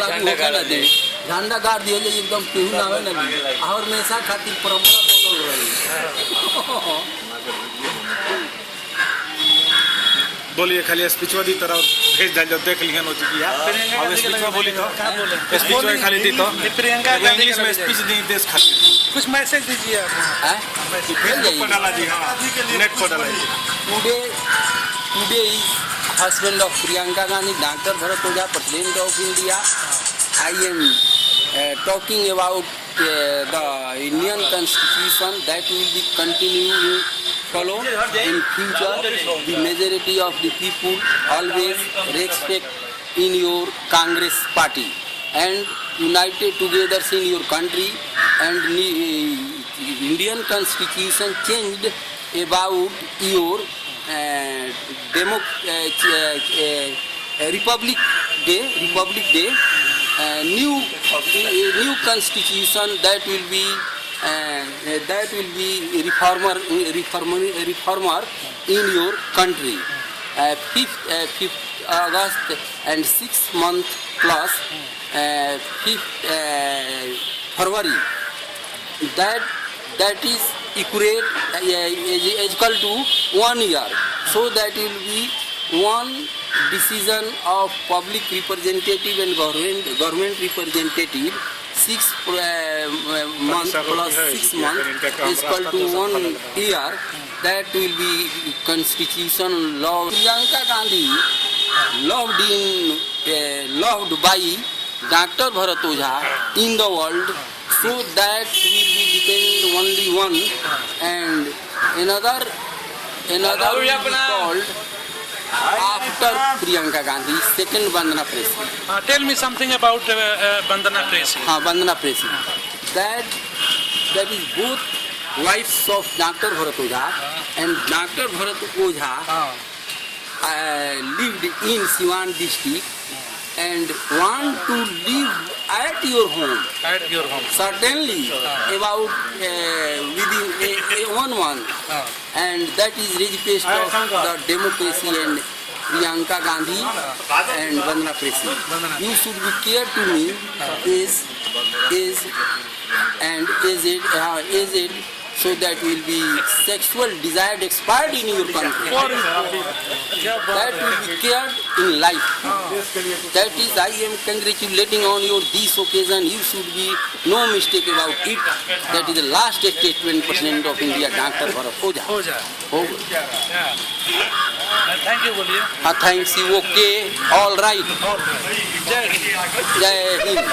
वाला भी होके ना दे झंडा गाड़ दिए जे एकदम केहू ना होए ना और हमेशा खातिर परंपरा बनल रही। बोलिए खाली स्पीचवा दी तरह भेज दल देख लिहन हो चुकी है। अब स्पीचवा बोली तो स्पीचवा खाली दी तो प्रियंका गांधी इंग्लिश में स्पीच दी देश खातिर कुछ मैसेज दीजिए आप। हैं फेसबुक पर डाला जी। हाँ नेट पर डाला जी। Today is husband of Priyanka Gandhi, Dr. Bharat Oja, President of India. I am talking about the Indian Constitution that will be continuing follow in future. The majority of the people always respect in your Congress party and united together in your country, and Indian Constitution changed about your Republic Day, new constitution that will be reformer in your country. 5th August and 6 month plus 5th February. That is equal to 1 year, so that will be one decision of public representative and government representative. 6 months plus 6 months is equal to 1 year. That will be constitution law. Priyanka Gandhi loved by Dr. Bharat Oja in the world, so that will be depend only one, and another will be called after Priyanka Gandhi, second Vandana Presi. Tell me something about Vandana Presi. Vandana Presi. That is both wives of Dr. Bharat Oja, and Dr. Bharat Oja lived in Siwan district and want to live at your home. At your home. Certainly, about within 1 month, and that is request of the democracy and Priyanka Gandhi and Vandana Presi. You should be care to me is it so that will be sexual desire expired in your country. That will be cared in life. That is, I am congratulating on your this occasion. You should be no mistake about it. That is the last statement President of India, Dr. Bharat Oja. Yeah. Thank you, बोलिए. Thanks you. Okay. All right. Jai Hind. Jai Hind.